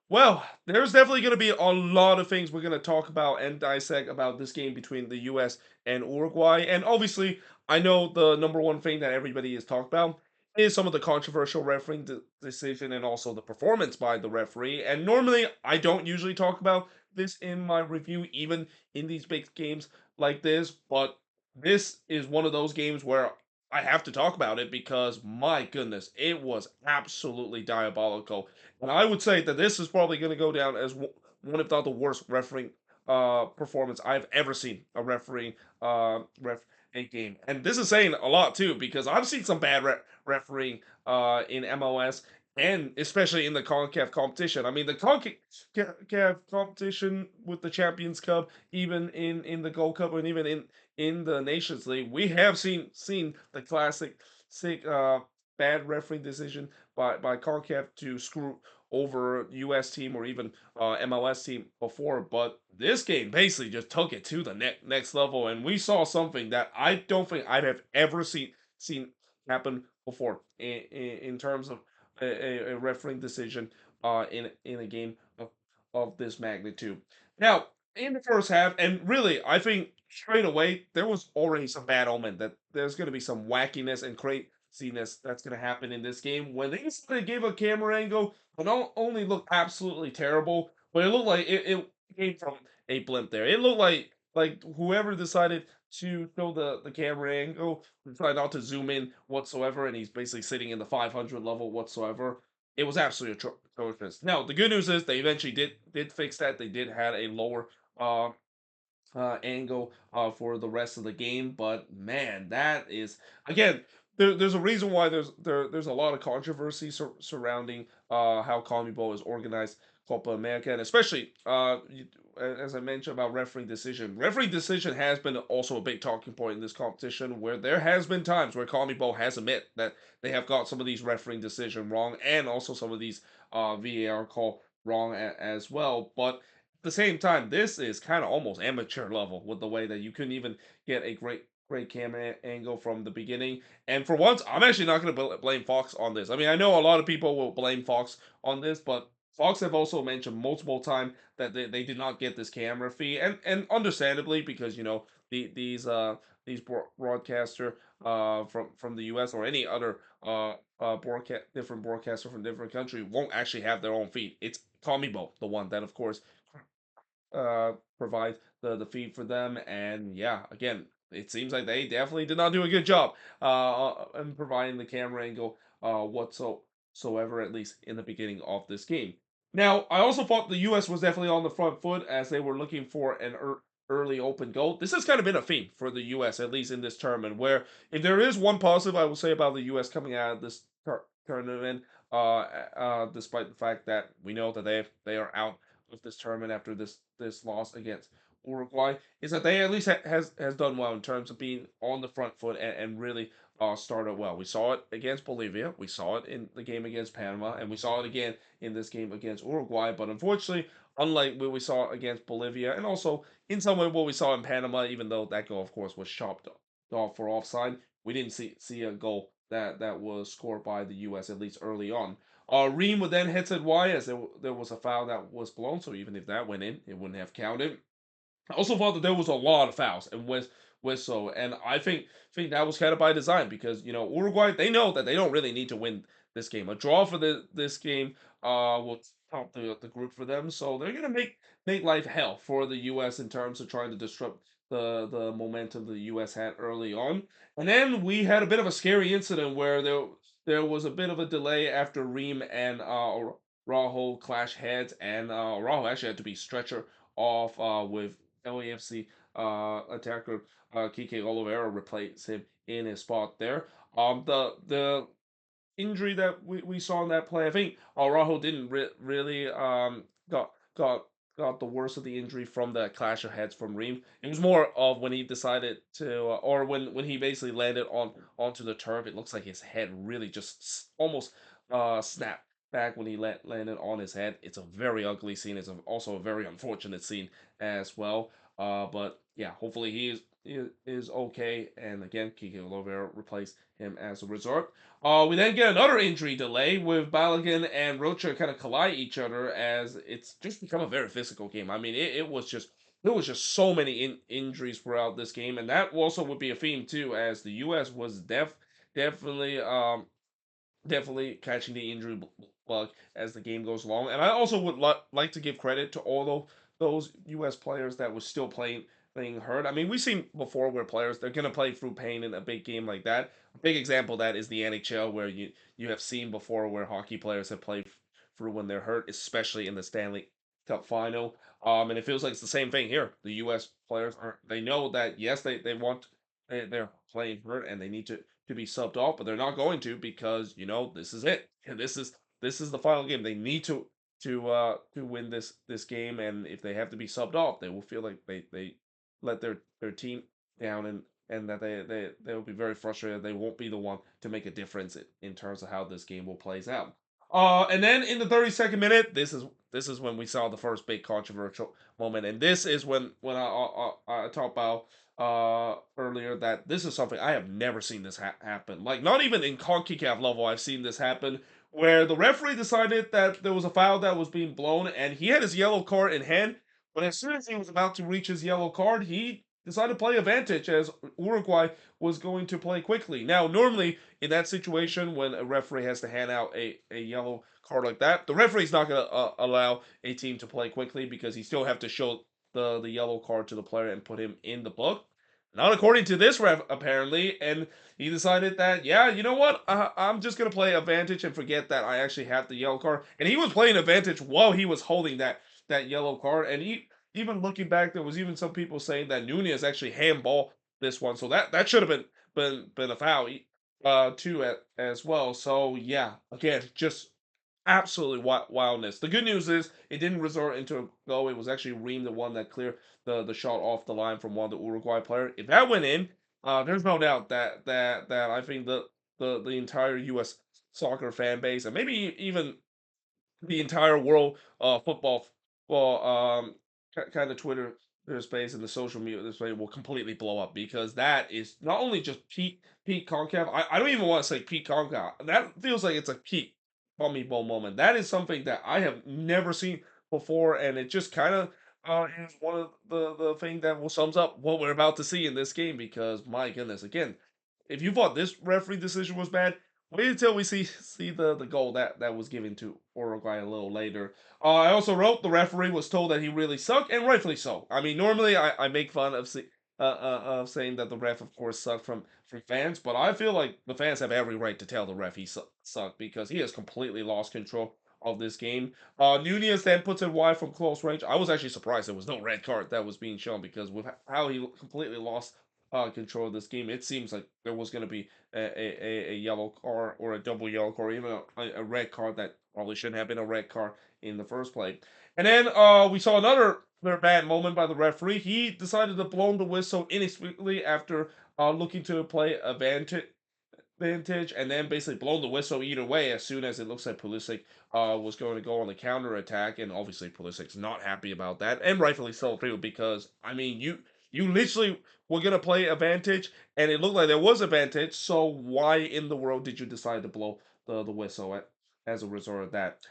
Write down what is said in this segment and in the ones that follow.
Well, there's definitely going to be a lot of things we're going to talk about and dissect about this game between the US and Uruguay. And obviously, I know the number one thing that everybody is talking about is some of the controversial refereeing decision and also the performance by the referee. And normally, I don't usually talk about this in my review, even in these big games like this. But this is one of those games where I have to talk about it because my goodness, it was absolutely diabolical. And I would say that this is probably going to go down as one, if not the worst refereeing performance I've ever seen a referee ref a game. And this is saying a lot too because I've seen some bad refereeing in MLS and especially in the CONCACAF competition. I mean, the CONCACAF competition with the Champions Cup, even in the Gold Cup, and even in the Nations League, we have seen the classic sick bad refereeing decision by CONCACAF to screw over US team or even MLS team before, but this game basically just took it to the next level, and we saw something that I don't think I'd have ever seen happen before in terms of a refereeing decision in a game of this magnitude. Now, in the first half, and really, I think straight away there was already some bad omen that there's going to be some wackiness and craziness that's going to happen in this game when they decided to give a camera angle but not only looked absolutely terrible, but it looked like it came from a blimp there. It looked like whoever decided to show the camera angle tried not to zoom in whatsoever, and he's basically sitting in the 500 level whatsoever. It was absolutely atrocious. Now the good news is they eventually did fix that. They did had a lower uh angle for the rest of the game. But man, that is again. There's a reason why there's a lot of controversy surrounding how CONMEBOL is organized Copa America, and especially as I mentioned about referee decision. Referee decision has been also a big talking point in this competition, where there has been times where CONMEBOL has admit that they have got some of these refereeing decision wrong, and also some of these VAR call wrong as well. But the same time, this is kind of almost amateur level with the way that you couldn't even get a great camera angle from the beginning. And for once, I'm actually not going to blame Fox on this. I mean, I know a lot of people will blame Fox on this, but Fox have also mentioned multiple times that they did not get this camera fee, and understandably because these broadcaster from the U.S. or any other broadcast different broadcaster from different country won't actually have their own feed. It's CONMEBOL, the one that of course provide the feed for them. And yeah, again, it seems like they definitely did not do a good job in providing the camera angle whatsoever, at least in the beginning of this game. Now, I also thought the U.S. was definitely on the front foot as they were looking for an early open goal. This has kind of been a theme for the U.S., at least in this tournament, where if there is one positive I will say about the U.S. coming out of this tournament, despite the fact that we know that they are out of this tournament after this loss against Uruguay, is that they at least has done well in terms of being on the front foot and really started well. We saw it against Bolivia, we saw it in the game against Panama, and we saw it again in this game against Uruguay. But unfortunately, unlike what we saw against Bolivia, and also in some way what we saw in Panama, even though that goal, of course, was chopped off for offside, we didn't see a goal that was scored by the U.S. at least early on. Ream would then hit it wide as there was a foul that was blown, so even if that went in, it wouldn't have counted. I also thought that there was a lot of fouls and whistle, and I think that was kind of by design because Uruguay, they know that they don't really need to win this game. A draw for this game will top the group for them, so they're gonna make life hell for the U.S. in terms of trying to disrupt the momentum the U.S. had early on. And then we had a bit of a scary incident where there was a bit of a delay after Reem and Rajo clash heads, and Rajo actually had to be stretcher off with LAFC attacker Kike Oliveira replaced him in his spot there. The injury that we saw in that play, I think Araujo didn't really got got the worst of the injury from the clash of heads from Reem. It was more of when he decided to, or when he basically landed onto the turf. It looks like his head really just almost snapped back when he landed on his head. It's a very ugly scene. It's also a very unfortunate scene as well. But yeah, hopefully is okay, and again, Kike Olivera replaced him as a result. We then get another injury delay with Balogun and Rocha kind of collide each other as it's just become a very physical game. I mean, it was just there was just so many injuries throughout this game, and that also would be a theme too, as the U.S. was definitely definitely catching the injury bug as the game goes along. And I also would like to give credit to all those U.S. players that were still playing hurt. I mean, we've seen before where players they're gonna play through pain in a big game like that. A big example of that is the NHL, where you have seen before where hockey players have played through when they're hurt, especially in the Stanley Cup final. And it feels like it's the same thing here. The U.S. players are they know that yes they want they're playing hurt and they need to be subbed off, but they're not going to because this is it. This is the final game. They need to win this game, and if they have to be subbed off, they will feel like they let their team down, and that they'll be very frustrated. They won't be the one to make a difference in terms of how this game will plays out. And then in the 32nd minute, this is when we saw the first big controversial moment, and this is when I talk about earlier that this is something I have never seen this happen. Like not even in CONCACAF level, I've seen this happen where the referee decided that there was a foul that was being blown, and he had his yellow card in hand. But as soon as he was about to reach his yellow card, he decided to play advantage as Uruguay was going to play quickly. Now, normally in that situation, when a referee has to hand out a yellow card like that, the referee's not going to allow a team to play quickly because he still have to show the yellow card to the player and put him in the book. Not according to this ref, apparently, and he decided that, yeah, you know what, I'm just gonna play advantage and forget that I actually have the yellow card. And he was playing advantage while he was holding that yellow card. And even looking back, there was even some people saying that Nunez actually handball this one, so that should have been a foul, too as well. So yeah, again, just absolutely wildness. The good news is it didn't resort into a goal. It was actually Ream, the one that cleared the shot off the line from one of the Uruguay player. If that went in, there's no doubt that I think the entire U.S. soccer fan base and maybe even the entire world football well kind of Twitter space and the social media space will completely blow up because that is not only just peak Concave. I don't even want to say peak Concave. That feels like it's a peak Bummy Bowl moment. That is something that I have never seen before, and it just kind of is one of the thing that will sums up what we're about to see in this game because my goodness, again, if you thought this referee decision was bad, wait until we see the goal that was given to Uruguay a little later. I also wrote the referee was told that he really sucked, and rightfully so. I mean, normally I make fun of saying that the ref, of course, sucked from fans, but I feel like the fans have every right to tell the ref he sucked because he has completely lost control of this game. Nunez then puts it wide from close range. I was actually surprised there was no red card that was being shown because with how he completely lost control of this game, it seems like there was going to be a yellow card or a double yellow card, even a red card that probably shouldn't have been a red card in the first place. And then we saw another bad moment by the referee. He decided to blow the whistle inexplicably after looking to play advantage and then basically blown the whistle either way as soon as it looks like Pulisic was going to go on the counter attack, and obviously Pulisic's not happy about that, and rightfully so too, because I mean you literally were gonna play advantage, and it looked like there was advantage. So why in the world did you decide to blow the whistle as a result of that?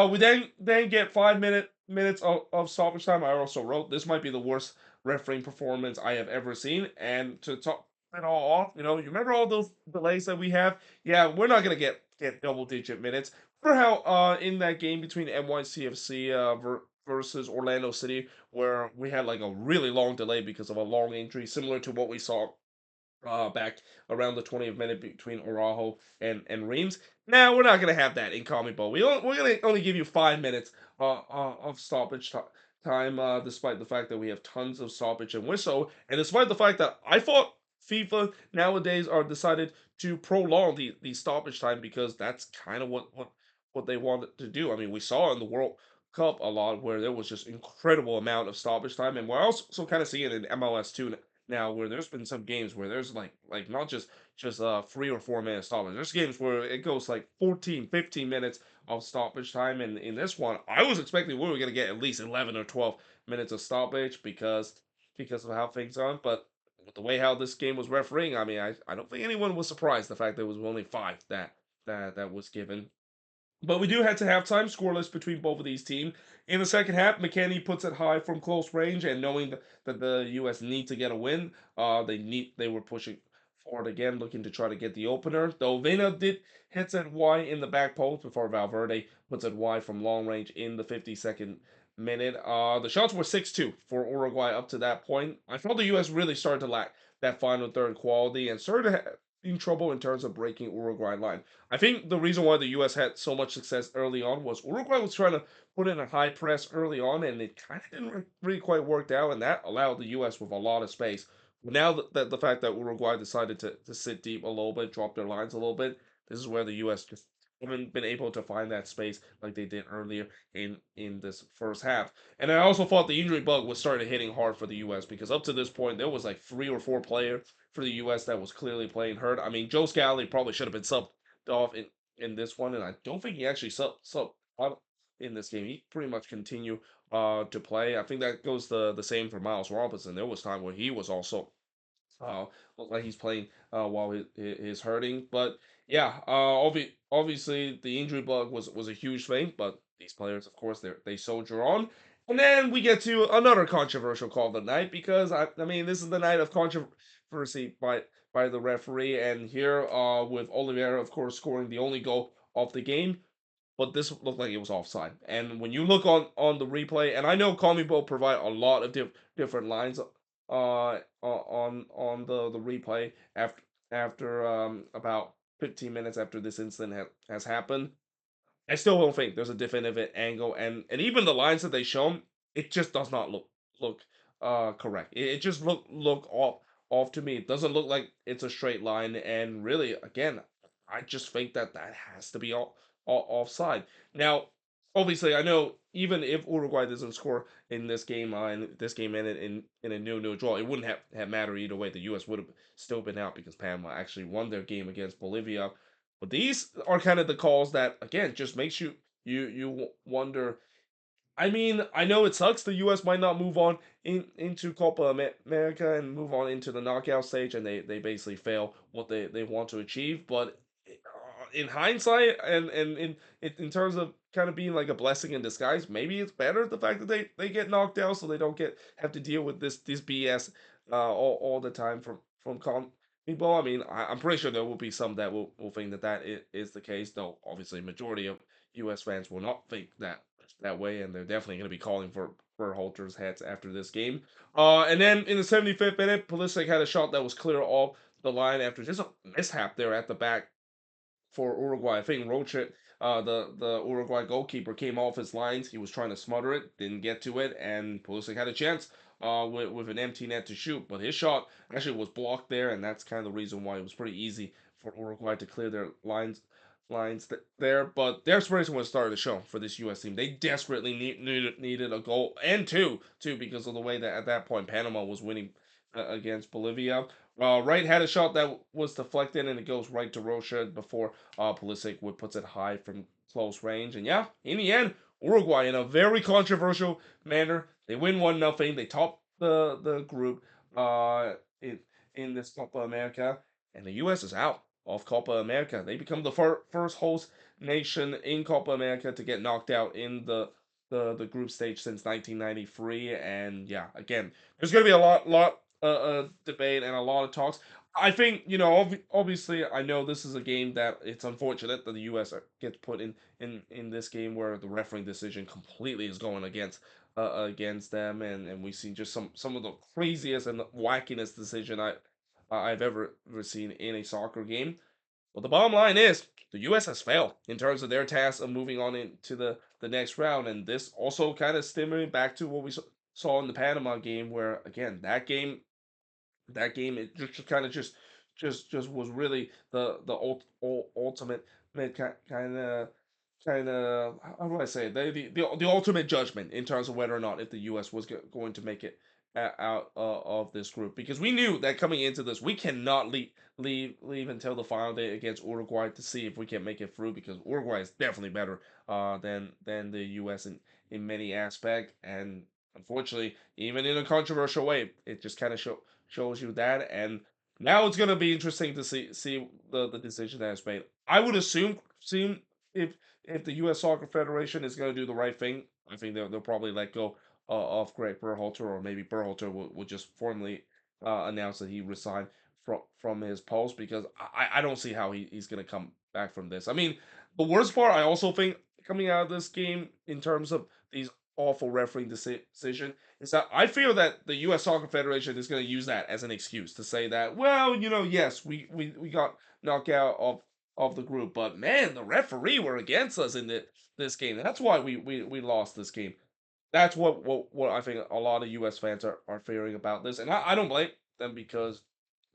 We then get 5 minutes of stoppage time. I also wrote this might be the worst refereeing performance I have ever seen, and to top it all off, you remember all those delays that we have? Yeah, we're not gonna get double digit minutes. Remember how in that game between NYCFC versus Orlando City, where we had like a really long delay because of a long injury, similar to what we saw back around the 20th minute between Araujo and Reams. Now we're not gonna have that in Comic Bowl. We're gonna only give you 5 minutes of stoppage time, despite the fact that we have tons of stoppage and whistle, and despite the fact that I thought FIFA nowadays are decided to prolong the stoppage time because that's kind of what they wanted to do. I mean, we saw in the World Cup a lot where there was just incredible amount of stoppage time, and we're also kind of seeing it in MLS too now where there's been some games where there's like not just 3 or 4 minute stoppage. There's games where it goes like 14, 15 minutes of stoppage time, and in this one I was expecting we were gonna get at least 11 or 12 minutes of stoppage because of how things are, but with the way how this game was refereeing, I mean, I don't think anyone was surprised the fact that it was only five that was given. But we do head to halftime, scoreless between both of these teams. In the second half, McKennie puts it high from close range, and knowing that the U.S. need to get a win, they were pushing forward again, looking to try to get the opener. Though Vena did hits it wide in the back post before Valverde puts it wide from long range in the 52nd minute. The shots were 6-2 for Uruguay up to that point. I felt the U.S. really started to lack that final third quality and started to in trouble in terms of breaking Uruguay line. I think the reason why the U.S. had so much success early on was Uruguay was trying to put in a high press early on, and it kind of didn't really quite work out, and that allowed the U.S. with a lot of space. But now that the fact that Uruguay decided to sit deep a little bit, drop their lines a little bit, this is where the U.S. just haven't been able to find that space like they did earlier in this first half. And I also thought the injury bug was started hitting hard for the U.S. because up to this point there was like 3 or 4 players for the U.S. that was clearly playing hurt. I mean, Joe Scally probably should have been subbed off in this one, and I don't think he actually sub out in this game. He pretty much continued to play. I think that goes the same for Miles Robinson. There was time where he was also uh, look like he's playing while he's hurting. But yeah, obviously the injury bug was a huge thing. But these players, of course, they soldier on. And then we get to another controversial call of the night because I mean this is the night of controversy by the referee, and here with Oliveira, of course, scoring the only goal of the game, but this looked like it was offside. And when you look on the replay, and I know Conmebol provide a lot of different lines on the replay after about 15 minutes after this incident has happened. I still don't think there's a definitive angle, and even the lines that they shown, it just does not look correct. It just look off to me. It doesn't look like it's a straight line, and really, again, I just think that has to be all offside. Now, obviously, I know even if Uruguay doesn't score in this game, and this game ended in a 0-0 draw, it wouldn't have mattered either way. The U.S. would have still been out because Panama actually won their game against Bolivia. But these are kind of the calls that again just makes you wonder. I mean, I know it sucks. The U.S. might not move on into Copa America and move on into the knockout stage, and they basically fail what they want to achieve. But in hindsight, and in terms of kind of being like a blessing in disguise, maybe it's better the fact that they get knocked out, so they don't get have to deal with this BS all the time from people. I mean, I'm pretty sure there will be some that will think that is the case, though. Obviously, majority of U.S. fans will not think that way, and they're definitely going to be calling for Halter's heads after this game. And then in the 75th minute, Pulisic had a shot that was clear off the line after just a mishap there at the back for Uruguay. I think Roche, the Uruguay goalkeeper, came off his lines. He was trying to smother it, didn't get to it, and Pulisic had a chance with an empty net to shoot, but his shot actually was blocked there, and that's kind of the reason why it was pretty easy for Uruguay to clear their there. But their desperation was starting to show for this U.S. team. They desperately needed a goal and two because of the way that at that point Panama was winning against Bolivia. Wright had a shot that was deflected and it goes right to Rocha before Pulisic would puts it high from close range. And yeah, in the end, Uruguay in a very controversial manner, they win 1-0. They top the group in this Copa America, and the U.S. is out of Copa America. They become the first host nation in Copa America to get knocked out in the group stage since 1993. And yeah, again, there's going to be a lot debate and a lot of talks. I think obviously I know this is a game that it's unfortunate that the U.S. gets put in this game where the refereeing decision completely is going against them, and we see just some of the craziest and the wackiness decision I've ever seen in a soccer game. But the bottom line is the U.S. has failed in terms of their task of moving on into the next round, and this also kind of stemming back to what we saw in the Panama game, where again that game it just kind of just was really the ultimate kind of how do I say it? The ultimate judgment in terms of whether or not if the U.S. was going to make it out of this group, because we knew that coming into this we cannot leave until the final day against Uruguay to see if we can make it through, because Uruguay is definitely better than the U.S. in many aspects. And unfortunately, even in a controversial way, it just kind of shows you that. And now it's gonna be interesting to see the decision that is made. I would assume if the U.S. Soccer Federation is gonna do the right thing, I think they'll probably let go of Greg Berhalter, or maybe Berhalter will just formally announce that he resigned from his post, because I don't see how he's gonna come back from this. I mean, the worst part, I also think, coming out of this game in terms of these awful refereeing decision, is that I feel that the U.S. Soccer Federation is going to use that as an excuse to say that, well, yes, we got knocked out of the group, but man, the referee were against us in this game. That's why we lost this game. That's what I think a lot of U.S. fans are fearing about this, and I don't blame them, because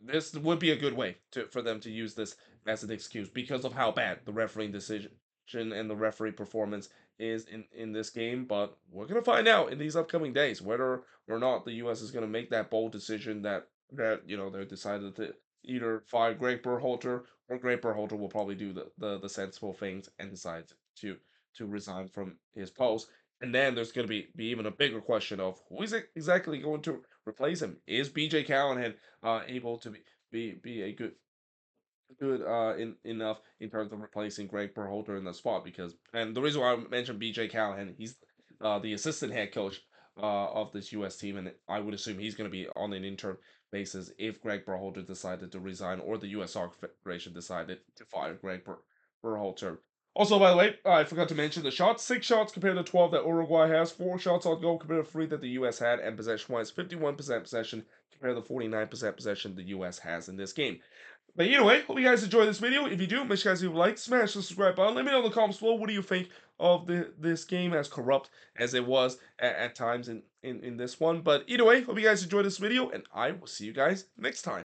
this would be a good way for them to use this as an excuse because of how bad the refereeing decision and the referee performance is in this game. But we're gonna find out in these upcoming days whether or not the U.S. is gonna make that bold decision that they're decided to either fire Greg Berhalter, or Greg Berhalter will probably do the sensible things and decide to resign from his post. And then there's going to be even a bigger question of who is exactly going to replace him. Is BJ Callahan able to be a good in enough in terms of replacing Greg Berhalter in the spot? Because, and the reason why I mentioned BJ Callahan, he's the assistant head coach of this U.S. team, and I would assume he's going to be on an interim basis if Greg Berhalter decided to resign, or the U.S. Soccer Federation decided to fire Berhalter. Also, by the way, I forgot to mention the shots. 6 shots compared to 12 that Uruguay has. 4 shots on goal compared to 3 that the U.S. had. And possession-wise, 51% possession compared to 49% possession the U.S. has in this game. But either way, hope you guys enjoyed this video. If you do, make sure you guys leave a like, smash the subscribe button. Let me know in the comments below, what do you think of this game, as corrupt as it was at times in this one. But either way, hope you guys enjoyed this video, and I will see you guys next time.